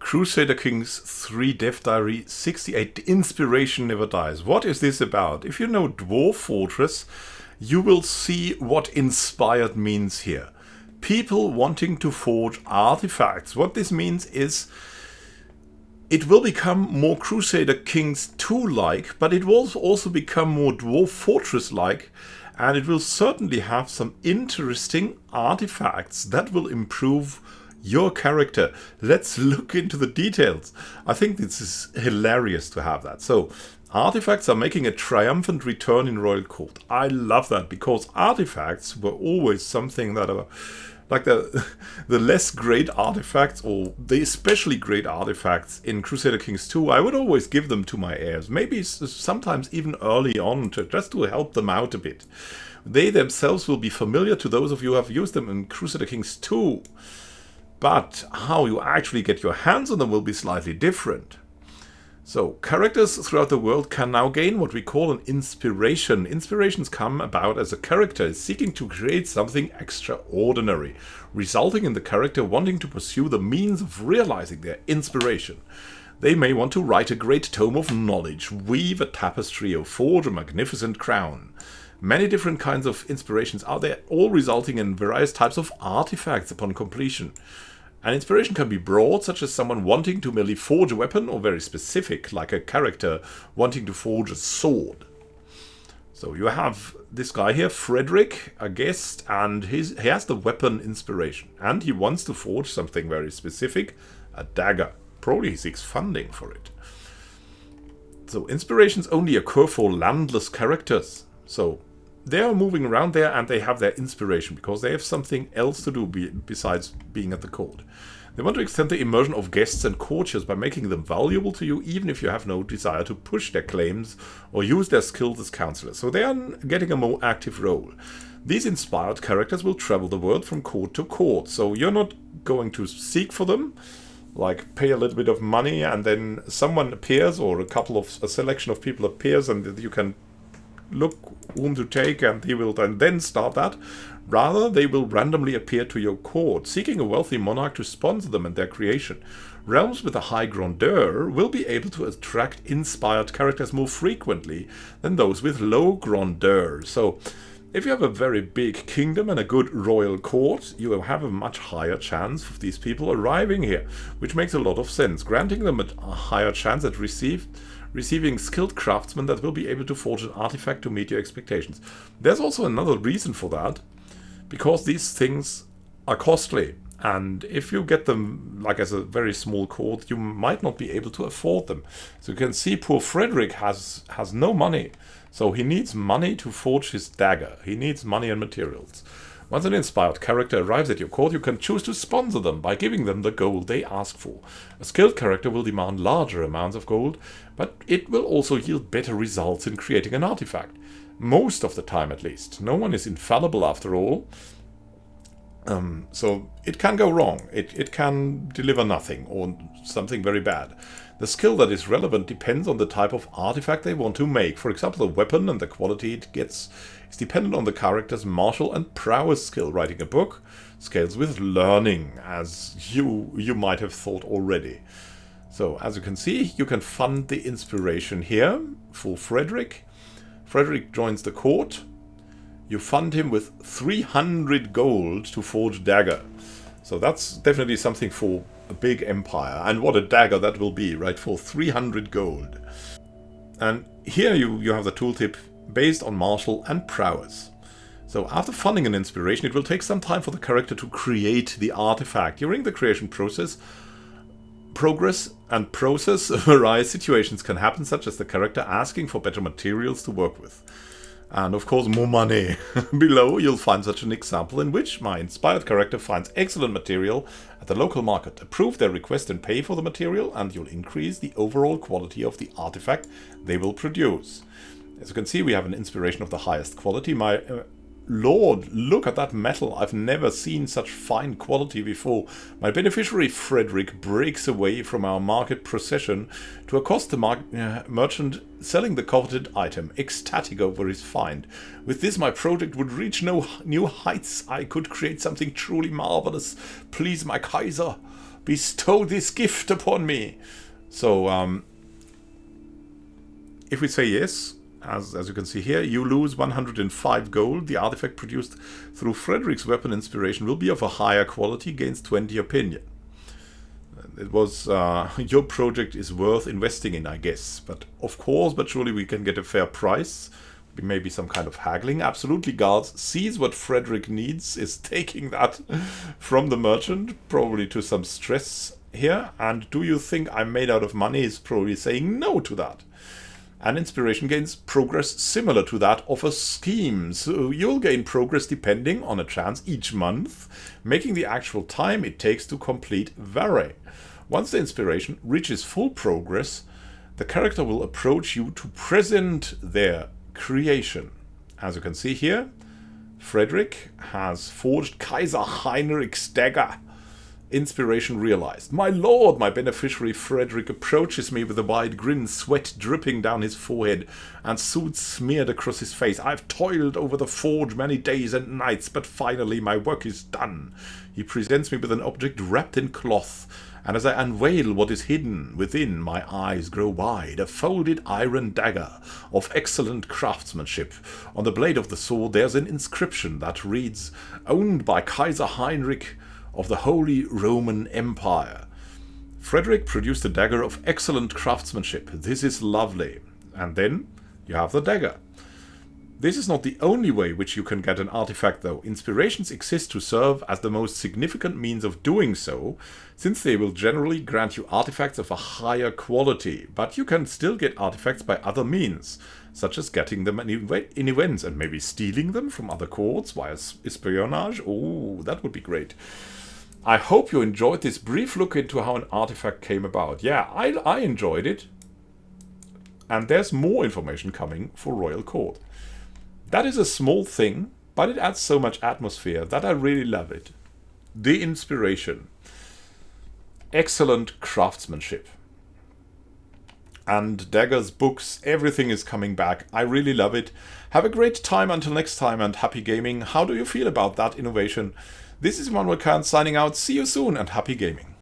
Crusader Kings 3 Dev Diary 68, The Inspiration Never Dies. What is this about? If you know Dwarf Fortress, you will see what inspired means here. People wanting to forge artifacts. What this means is it will become more Crusader Kings 2-like, but it will also become more Dwarf Fortress-like, and it will certainly have some interesting artifacts that will improve your character. Let's look into the details. I think this is hilarious to have that. So, artifacts are making a triumphant return in Royal Court. I love that, because artifacts were always something that are like the less great artifacts, or the especially great artifacts in Crusader Kings 2, I would always give them to my heirs. Maybe sometimes even early on, just to help them out a bit. They themselves will be familiar to those of you who have used them in Crusader Kings 2. But how you actually get your hands on them will be slightly different. So, characters throughout the world can now gain what we call an inspiration. Inspirations come about as a character is seeking to create something extraordinary, resulting in the character wanting to pursue the means of realizing their inspiration. They may want to write a great tome of knowledge, weave a tapestry, or forge a magnificent crown. Many different kinds of inspirations are there, all resulting in various types of artifacts upon completion. An inspiration can be broad, such as someone wanting to merely forge a weapon, or very specific, like a character wanting to forge a sword. So you have this guy here, Frederick, a guest, and he has the weapon inspiration. And he wants to forge something very specific, a dagger. Probably he seeks funding for it. So inspirations only occur for landless characters. So they are moving around there and they have their inspiration because they have something else to do besides being at the court. They want to extend the immersion of guests and courtiers by making them valuable to you, even if you have no desire to push their claims or use their skills as counselors. So they are getting a more active role. These inspired characters will travel the world from court to court. So you're not going to seek for them, like pay a little bit of money and then someone appears, or a selection of people appears, and you can look whom to take, and he will then start that. Rather, they will randomly appear to your court, seeking a wealthy monarch to sponsor them and their creation. Realms with a high grandeur will be able to attract inspired characters more frequently than those with low grandeur. So, if you have a very big kingdom and a good royal court, you will have a much higher chance of these people arriving here, which makes a lot of sense, granting them a higher chance at receiving skilled craftsmen that will be able to forge an artifact to meet your expectations. There's also another reason for that, because these things are costly, and if you get them like as a very small court, you might not be able to afford them. So you can see poor Frederick has no money, so he needs money to forge his dagger. He needs money and materials. Once an inspired character arrives at your court, you can choose to sponsor them by giving them the gold they ask for. A skilled character will demand larger amounts of gold, but it will also yield better results in creating an artifact. Most of the time, at least. No one is infallible after all. So it can go wrong. It can deliver nothing or something very bad. The skill that is relevant depends on the type of artifact they want to make. For example, a weapon and the quality it gets is dependent on the character's martial and prowess skill. Writing a book scales with learning, as you might have thought already. So, as you can see, you can fund the inspiration here for Frederick. Frederick joins the court. You fund him with 300 gold to forge dagger. So that's definitely something for a big empire. And what a dagger that will be, right? For 300 gold. And here you have the tooltip based on martial and prowess. So after funding an inspiration, it will take some time for the character to create the artifact. During the creation process, various situations can happen, such as the character asking for better materials to work with. And of course, more money. Below, you'll find such an example in which my inspired character finds excellent material at the local market. Approve their request and pay for the material, and you'll increase the overall quality of the artifact they will produce. As you can see, we have an inspiration of the highest quality. My Lord, look at that metal. I've never seen such fine quality before. My beneficiary Frederick breaks away from our market procession to accost the merchant selling the coveted item, ecstatic over his find. With this, my project would reach no new heights. I could create something truly marvelous. Please, my Kaiser, bestow this gift upon me. So, if we say yes, as you can see here, you lose 105 gold. The artifact produced through Frederick's weapon inspiration will be of a higher quality, gains 20 opinion. It was, your project is worth investing in, I guess. But of course, but surely we can get a fair price. Maybe some kind of haggling. Absolutely, guards sees what Frederick needs, is taking that from the merchant, probably to some stress here. And do you think I'm made out of money? Is probably saying no to that. And inspiration gains progress similar to that of a scheme. So you'll gain progress depending on a chance each month, making the actual time it takes to complete vary. Once the inspiration reaches full progress, the character will approach you to present their creation. As you can see here, Frederick has forged Kaiser Heinrich's dagger. Inspiration realized. My lord, my beneficiary Frederick approaches me with a wide grin, sweat dripping down his forehead and soot smeared across his face. I've toiled over the forge many days and nights, but finally my work is done. He presents me with an object wrapped in cloth, and as I unveil what is hidden within, my eyes grow wide. A folded iron dagger of excellent craftsmanship. On the blade of the sword there's an inscription that reads, "Owned by Kaiser Heinrich of the Holy Roman Empire." Frederick produced a dagger of excellent craftsmanship. This is lovely. And then you have the dagger. This is not the only way which you can get an artifact though. Inspirations exist to serve as the most significant means of doing so, since they will generally grant you artifacts of a higher quality. But you can still get artifacts by other means, such as getting them in events and maybe stealing them from other courts via espionage. Oh, that would be great. I hope you enjoyed this brief look into how an artifact came about. Yeah, I enjoyed it. And there's more information coming for Royal Court. That is a small thing, but it adds so much atmosphere that I really love it. The inspiration. Excellent craftsmanship. And daggers, books, everything is coming back. I really love it. Have a great time until next time and happy gaming. How do you feel about that innovation? This is Immanuel Can signing out. See you soon and happy gaming.